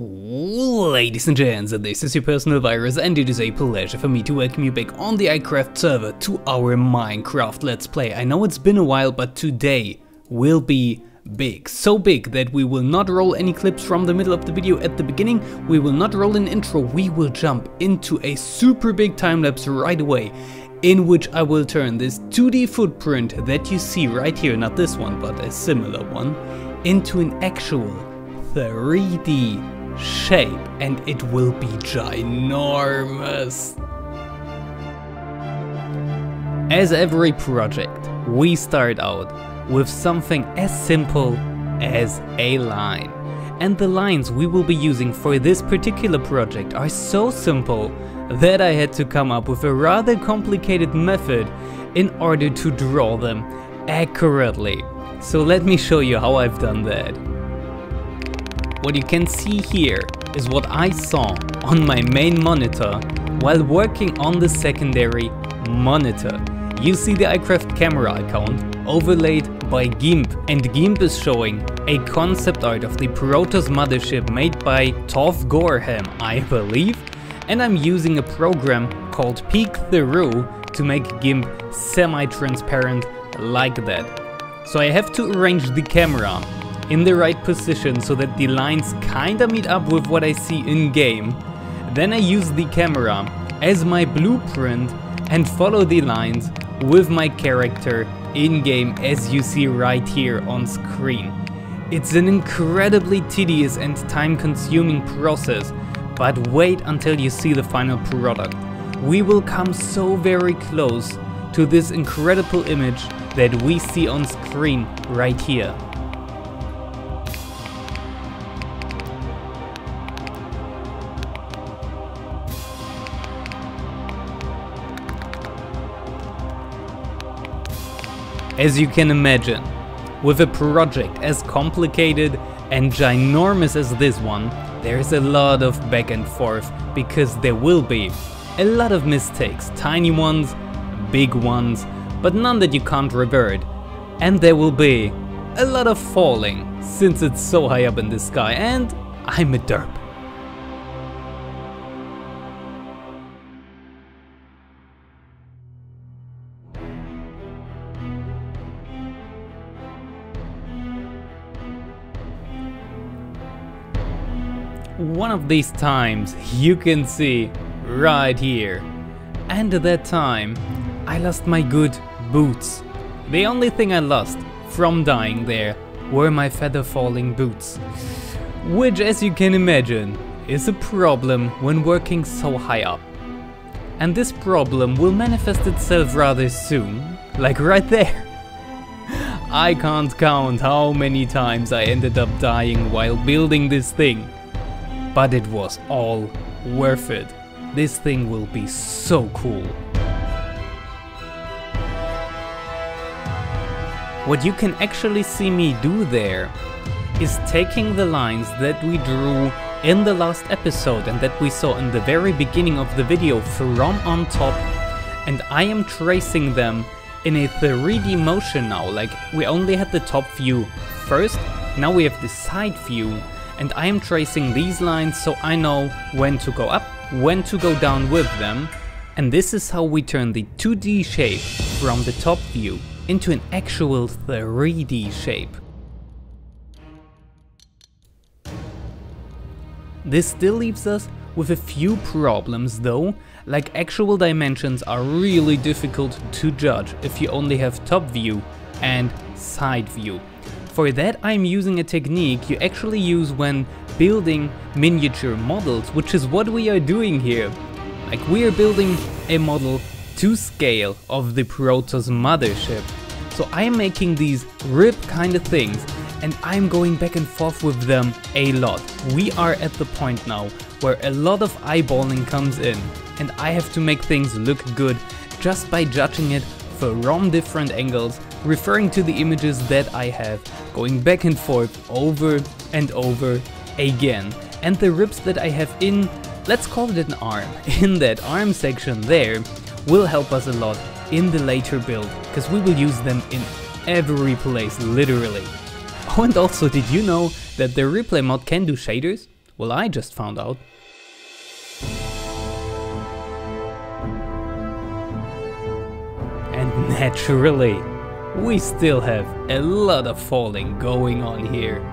Ladies and gents, this is your personal Virus, and it is a pleasure for me to welcome you back on the iCraft server to our Minecraft Let's Play. I know it's been a while, but today will be big. So big that we will not roll any clips from the middle of the video at the beginning, we will not roll an intro, we will jump into a super big time-lapse right away, in which I will turn this 2D footprint that you see right here, not this one, but a similar one, into an actual 3D shape, and it will be ginormous. As every project, we start out with something as simple as a line. And the lines we will be using for this particular project are so simple that I had to come up with a rather complicated method in order to draw them accurately. So let me show you how I've done that. What you can see here is what I saw on my main monitor while working on the secondary monitor. You see the iCraft camera account overlaid by GIMP, and GIMP is showing a concept art of the Protoss Mothership made by Toph Gorham, I believe, and I'm using a program called Peek Through to make GIMP semi-transparent like that. So I have to arrange the camera in the right position so that the lines kinda meet up with what I see in game. Then I use the camera as my blueprint and follow the lines with my character in game, as you see right here on screen. It's an incredibly tedious and time-consuming process, but wait until you see the final product. We will come so very close to this incredible image that we see on screen right here. As you can imagine, with a project as complicated and ginormous as this one, there's a lot of back and forth, because there will be a lot of mistakes, tiny ones, big ones, but none that you can't revert. And there will be a lot of falling, since it's so high up in the sky, and I'm a derp. One of these times you can see right here. And at that time I lost my good boots. The only thing I lost from dying there were my feather falling boots. Which, as you can imagine, is a problem when working so high up. And this problem will manifest itself rather soon, like right there. I can't count how many times I ended up dying while building this thing. But it was all worth it. This thing will be so cool. What you can actually see me do there is taking the lines that we drew in the last episode and that we saw in the very beginning of the video from on top, and I am tracing them in a 3D motion now. Like, we only had the top view first, now we have the side view. And I am tracing these lines so I know when to go up, when to go down with them. And this is how we turn the 2D shape from the top view into an actual 3D shape. This still leaves us with a few problems though, like actual dimensions are really difficult to judge if you only have top view and side view. For that I'm using a technique you actually use when building miniature models, which is what we are doing here. Like, we are building a model to scale of the Protoss Mothership. So I'm making these rib kind of things and I'm going back and forth with them a lot. We are at the point now where a lot of eyeballing comes in and I have to make things look good just by judging it from different angles, referring to the images that I have, going back and forth over and over again. And the ribs that I have in, let's call it an arm, in that arm section there, will help us a lot in the later build, because we will use them in every place, literally. Oh, and also, did you know that the replay mod can do shaders? Well, I just found out. And naturally, we still have a lot of falling going on here.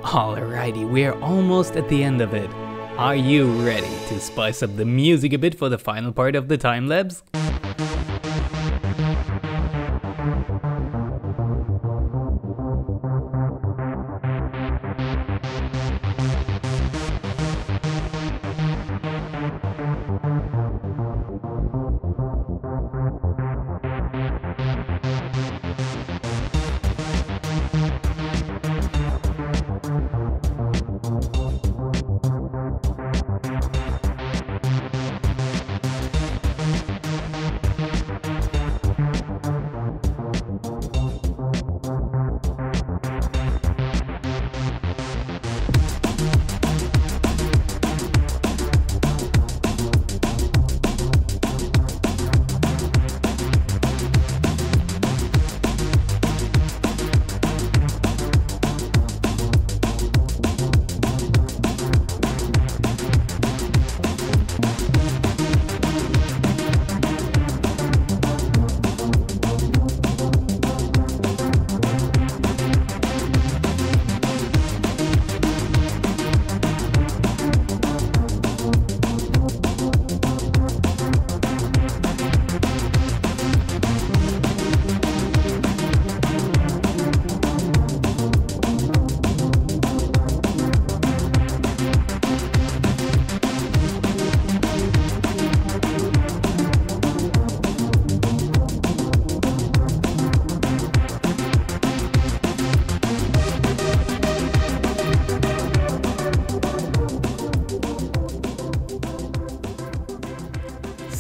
Alrighty, we're almost at the end of it. Are you ready to spice up the music a bit for the final part of the time lapse?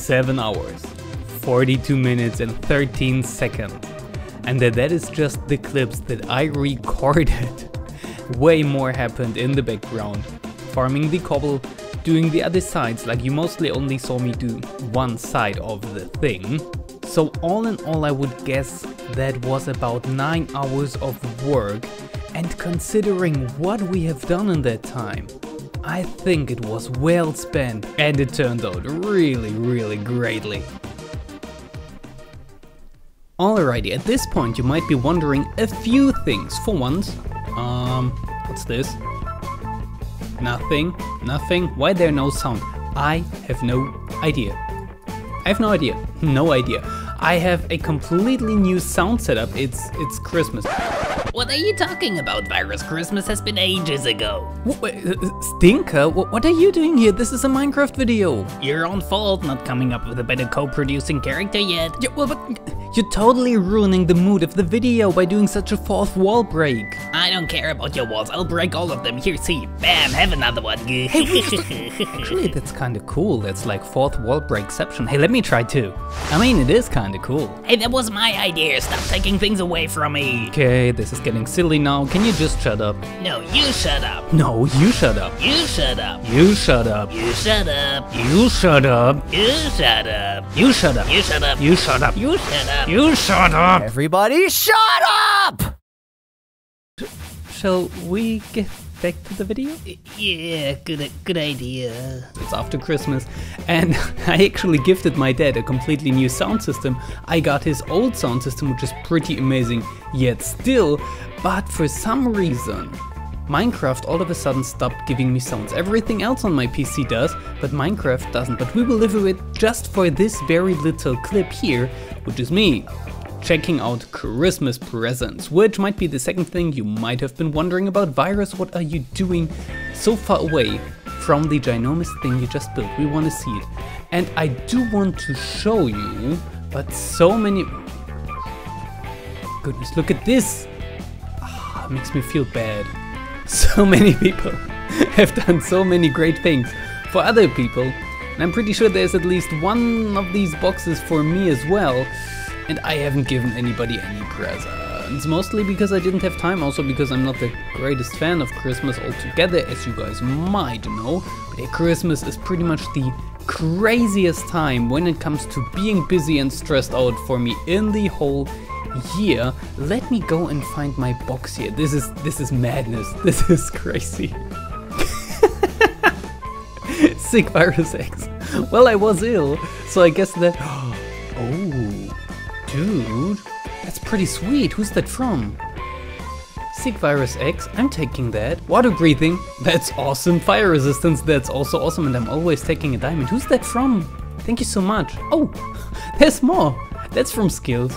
7 hours, 42 minutes and 13 seconds. And that is just the clips that I recorded. Way more happened in the background. Farming the cobble, doing the other sides, like you mostly only saw me do one side of the thing. So all in all I would guess that was about 9 hours of work, and considering what we have done in that time, I think it was well spent, and it turned out really greatly. Alrighty, at this point you might be wondering a few things. For once, what's this? Nothing. Why there no sound? I have no idea. No idea. I have a completely new sound setup. It's Christmas. What are you talking about, Virus? Christmas has been ages ago. Stinker, what are you doing here? This is a Minecraft video. Your own fault not coming up with a better co-producing character yet. Yeah, well, but you're totally ruining the mood of the video by doing such a fourth wall break. I don't care about your walls, I'll break all of them. Here, see, bam, have another one. Actually, that's kinda cool. That's like fourth wall breakception. Hey, let me try too. I mean, it is kinda cool. Hey, that was my idea. Stop taking things away from me. Okay, this is getting silly now. Can you just shut up? No, you shut up. No, you shut up. You shut up. You shut up. You shut up. You shut up. You shut up. You shut up. You shut up. You shut up. You shut up. You shut up. Everybody shut up! Shall we get back to the video? Yeah, good idea. It's after Christmas, and I actually gifted my dad a completely new sound system. I got his old sound system, which is pretty amazing yet still, but for some reason Minecraft all of a sudden stopped giving me sounds. Everything else on my PC does, but Minecraft doesn't. But we will live with it just for this very little clip here, which is me checking out Christmas presents, which might be the second thing you might have been wondering about. Virus, what are you doing so far away from the ginormous thing you just built? We want to see it. And I do want to show you, but so many... Goodness, look at this! It makes me feel bad. So many people have done so many great things for other people, and I'm pretty sure there's at least one of these boxes for me as well, and I haven't given anybody any presents, mostly because I didn't have time, also because I'm not the greatest fan of Christmas altogether, as you guys might know. But yeah, Christmas is pretty much the craziest time when it comes to being busy and stressed out for me in the whole year. Let me go and find my box here. This is madness. This is crazy. Sick VirusX. Well, I was ill, so I guess that... Oh, dude, that's pretty sweet. Who's that from? Sick VirusX, I'm taking that. Water breathing, that's awesome. Fire resistance, that's also awesome. And I'm always taking a diamond. Who's that from? Thank you so much. Oh, there's more. That's from skills.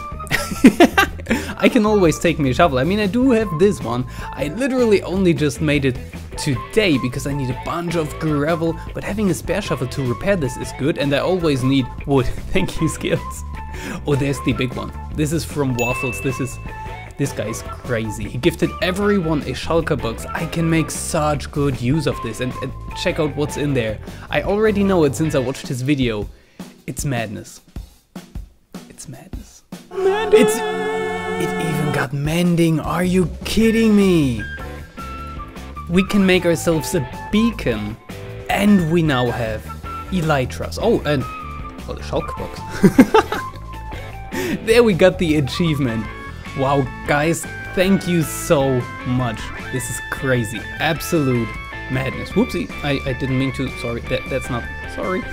I can always take me a shovel. I mean, I do have this one. I literally only just made it today because I need a bunch of gravel, but having a spare shovel to repair this is good, and I always need wood. Thank you, skills. Oh, there's the big one. This is from Waffles. This guy's crazy. He gifted everyone a shulker box. I can make such good use of this, and check out what's in there. I already know it since I watched his video. It's madness. It's madness. It even got mending. Are you kidding me? We can make ourselves a beacon, and we now have elytras. Oh, and the shulker box. There we got the achievement. Wow, guys, thank you so much. This is crazy. Absolute madness. Whoopsie, I didn't mean to. Sorry, that's not. Sorry.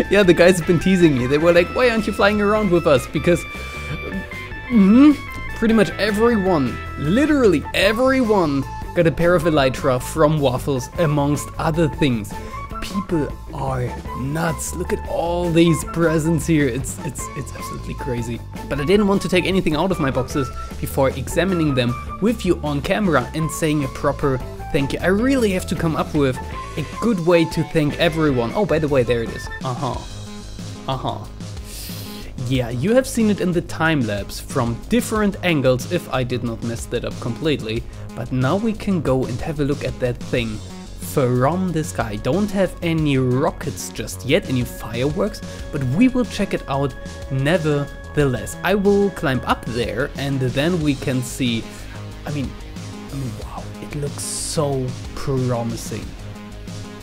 Yeah, the guys have been teasing me. They were like, why aren't you flying around with us? Because pretty much everyone, literally everyone, got a pair of elytra from Waffles, amongst other things. People are nuts. Look at all these presents here. It's absolutely crazy. But I didn't want to take anything out of my boxes before examining them with you on camera and saying a proper thank you. I really have to come up with a good way to thank everyone. Oh, by the way, there it is. Yeah, you have seen it in the time lapse from different angles, if I did not mess that up completely. But now we can go and have a look at that thing from the sky. Don't have any rockets just yet, any fireworks, but we will check it out nevertheless. I will climb up there and then we can see, I mean, wow, it looks so promising.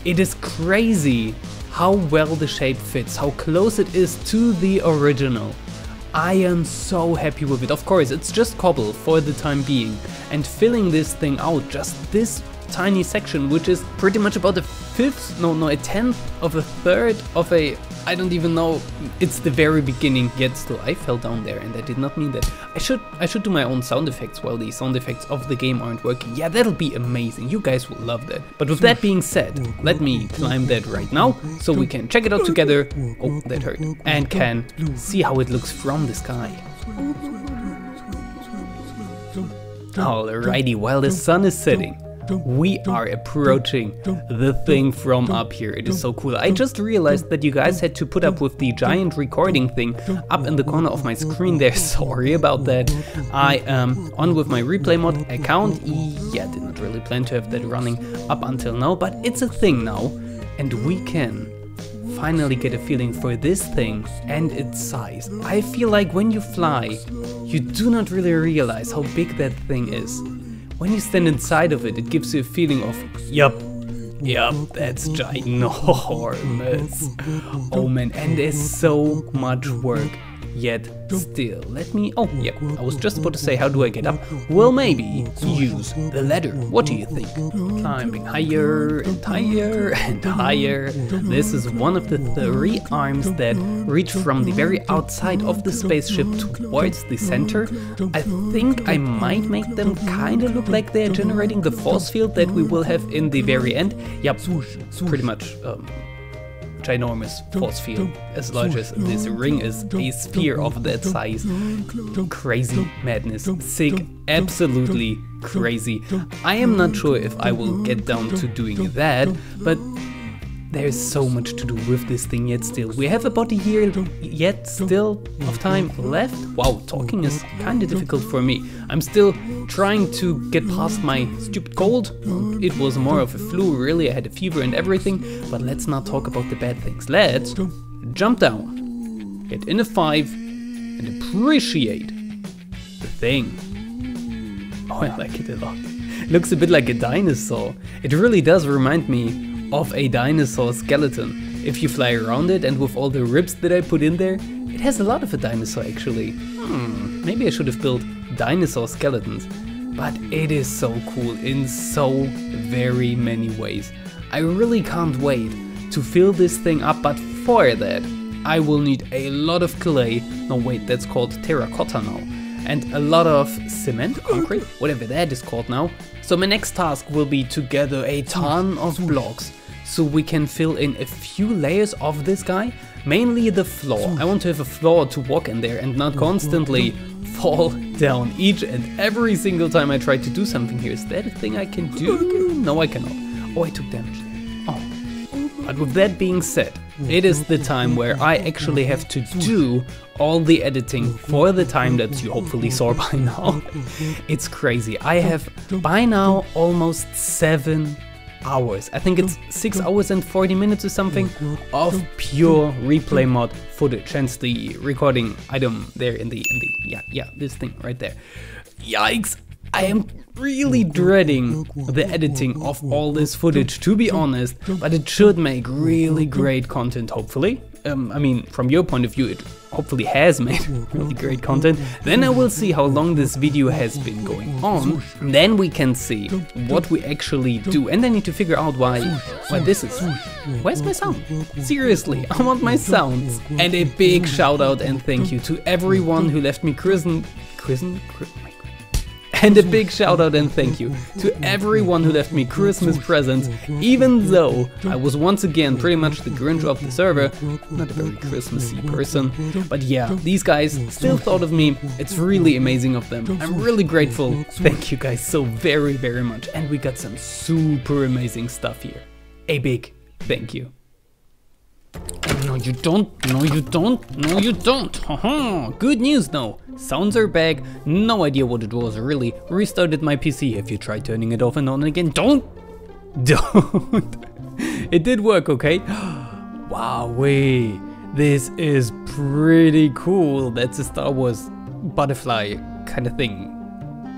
It is crazy how well the shape fits, how close it is to the original. I am so happy with it. Of course, it's just cobble for the time being, and filling this thing out, just this tiny section, which is pretty much about a tenth of a third of a, I don't even know, it's the very beginning, yet still I fell down there and I did not mean that. I should do my own sound effects while the sound effects of the game aren't working. Yeah, that'll be amazing, you guys will love that. But with that being said, let me climb that right now, so we can check it out together, oh that hurt, and can see how it looks from the sky. Alrighty, while the sun is setting, we are approaching the thing from up here. It is so cool. I just realized that you guys had to put up with the giant recording thing up in the corner of my screen there. Sorry about that. I am on with my replay mod account. Yeah, did not really plan to have that running up until now, but it's a thing now. And we can finally get a feeling for this thing and its size. I feel like when you fly, you do not really realize how big that thing is. When you stand inside of it, it gives you a feeling of, yup, that's ginormous. Oh man, and there's so much work. Yet still, let me, oh yeah, I was just about to say, how do I get up? Well, maybe use the ladder. What do you think? Climbing higher and higher and higher. This is one of the 3 arms that reach from the very outside of the spaceship towards the center. I think I might make them kind of look like they're generating the force field that we will have in the very end. Yep, pretty much ginormous force field, as large as this ring is, a sphere of that size. Crazy madness, sick, absolutely crazy. I am not sure if I will get down to doing that, but there's so much to do with this thing yet still. We have about a year yet still of time left. Wow, talking is kind of difficult for me. I'm still trying to get past my stupid cold. It was more of a flu, really. I had a fever and everything, but let's not talk about the bad things. Let's jump down, get in a 5, and appreciate the thing. Oh, I like it a lot. It looks a bit like a dinosaur. It really does remind me of a dinosaur skeleton. If you fly around it, and with all the ribs that I put in there, it has a lot of a dinosaur actually. Maybe I should have built dinosaur skeletons. But it is so cool in so very many ways. I really can't wait to fill this thing up, but for that I will need a lot of clay. No wait, that's called terracotta now. And a lot of cement, concrete, whatever that is called now. So my next task will be to gather a ton of blocks so we can fill in a few layers of this guy, mainly the floor. I want to have a floor to walk in there and not constantly fall down each and every single time I try to do something here. Is that a thing I can do? No, I cannot. Oh, I took damage there. Oh. But with that being said, it is the time where I actually have to do all the editing for the time lapse you hopefully saw by now. It's crazy. I have by now almost 7 hours. I think it's 6 hours and 40 minutes or something of pure replay mod footage. Hence the recording item there in the yeah, this thing right there. Yikes! I am really dreading the editing of all this footage, to be honest, but it should make really great content, hopefully. I mean, from your point of view, it hopefully has made really great content. Then I will see how long this video has been going on. Then we can see what we actually do. And I need to figure out why this is. Where's my sound? Seriously, I want my sounds. And a big shout out and thank you to everyone who left me And a big shout out and thank you to everyone who left me Christmas presents, even though I was once again pretty much the Grinch of the server, not a very Christmassy person. But yeah, these guys still thought of me. It's really amazing of them. I'm really grateful. Thank you guys so very, very much. And we got some super amazing stuff here. A big thank you. No, you don't. No, you don't. No, you don't. Haha. Good news though. Sounds are back. No idea what it was really. Restarted my PC. Have you tried turning it off and on again? Don't Don't. It did work, okay? Wowee. This is pretty cool. That's a Star Wars butterfly kind of thing.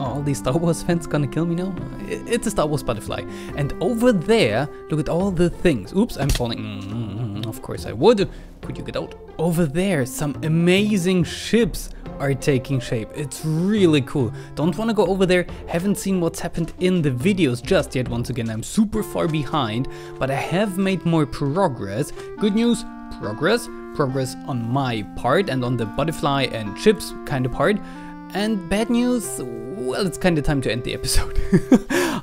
All these Star Wars fans gonna kill me now? It's a Star Wars butterfly. And over there, look at all the things. Oops, I'm falling. Of course I would. Could you get out? Over there, some amazing ships are taking shape. It's really cool. Don't want to go over there. Haven't seen what's happened in the videos just yet. Once again, I'm super far behind, but I have made more progress. Good news, progress on my part and on the butterfly and ships kind of part. And bad news, well, it's kind of time to end the episode.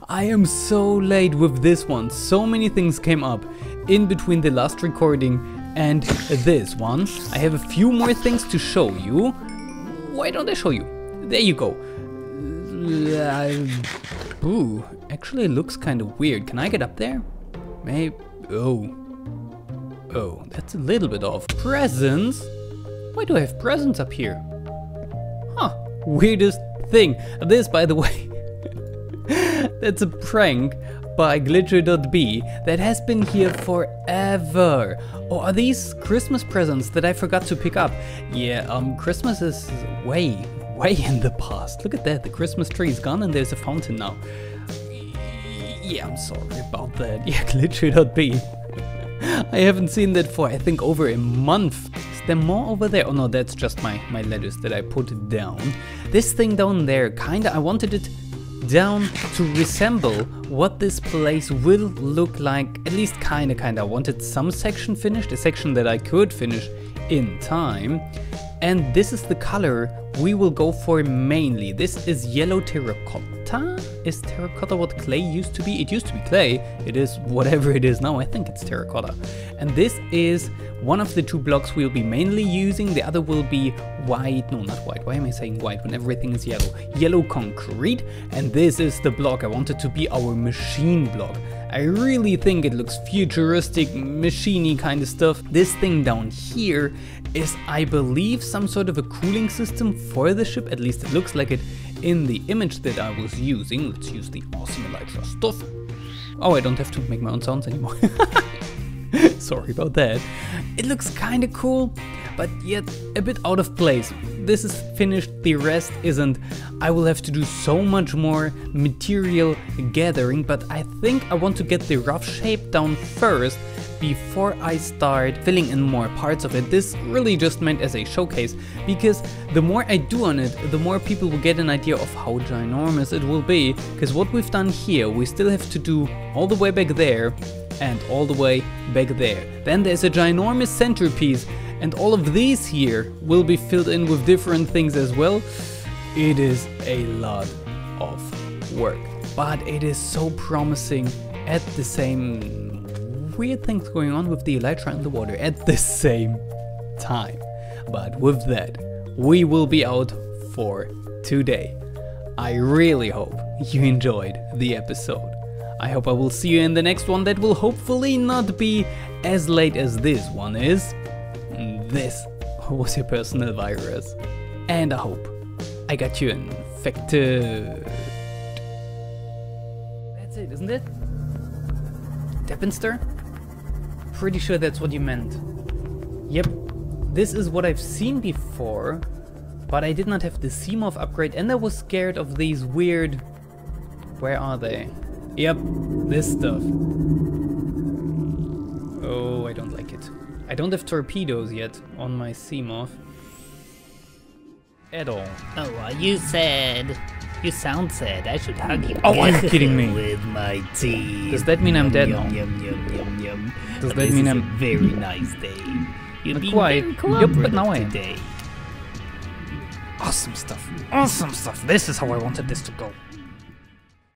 I am so late with this one. So many things came up in between the last recording and this one. I have a few more things to show you. Why don't I show you? There you go. Ooh, actually it looks kind of weird. Can I get up there? Maybe. Oh, that's a little bit off. Presents? Why do I have presents up here? Huh, weirdest thing. This, by the way, that's a prank by glitcher.b that has been here forever. Oh, are these Christmas presents that I forgot to pick up? Yeah, Christmas is way in the past. Look at that, the Christmas tree is gone and there's a fountain now. Yeah, I'm sorry about that. Yeah, glitcher.b. I haven't seen that for, I think, over a month. Is there more over there? Oh no, that's just my letters that I put down. This thing down there, kinda, I wanted it down to resemble what this place will look like, at least kinda. I wanted some section finished, a section that I could finish in time. And this is the color we will go for mainly. This is yellow terracotta. Is terracotta what clay used to be? It used to be clay. It is whatever it is now. I think it's terracotta. And this is one of the two blocks we'll be mainly using. The other will be white. No, not white. Why am I saying white when everything is yellow? Yellow concrete. And this is the block I wanted to be our machine block. I really think it looks futuristic, machiney kind of stuff. This thing down here is, I believe, some sort of a cooling system for the ship. At least it looks like it in the image that I was using. Let's use the awesome Elytra stuff. Oh, I don't have to make my own sounds anymore. Sorry about that. It looks kind of cool, but yet a bit out of place. This is finished, the rest isn't. I will have to do so much more material gathering, but I think I want to get the rough shape down first before I start filling in more parts of it. This really just meant as a showcase, because the more I do on it, the more people will get an idea of how ginormous it will be, because what we've done here, we still have to do all the way back there and all the way back there. Then there's a ginormous centerpiece, and all of these here will be filled in with different things as well. It is a lot of work, but it is so promising. At the same weird things going on with the Elytra and the water at the same time. But with that, we will be out for today. I really hope you enjoyed the episode. I hope I will see you in the next one that will hopefully not be as late as this one is. This was your personal virus. And I hope I got you infected. That's it, isn't it? Tap and stir? Pretty sure that's what you meant. Yep, this is what I've seen before, but I did not have the CMOF upgrade and I was scared of these weird... Where are they? Yep, this stuff. Oh, I don't like it. I don't have torpedoes yet on my CMOF. At all. Oh, you sad. You sound sad. I should hug you. Oh, are you kidding me? With my teeth. Does that mean I'm dead now? Yum. Does that mean I'm... a very nice day. You've been quite. very cooperative Yep, but now I am. today. Awesome stuff. Awesome stuff. This is how I wanted this to go.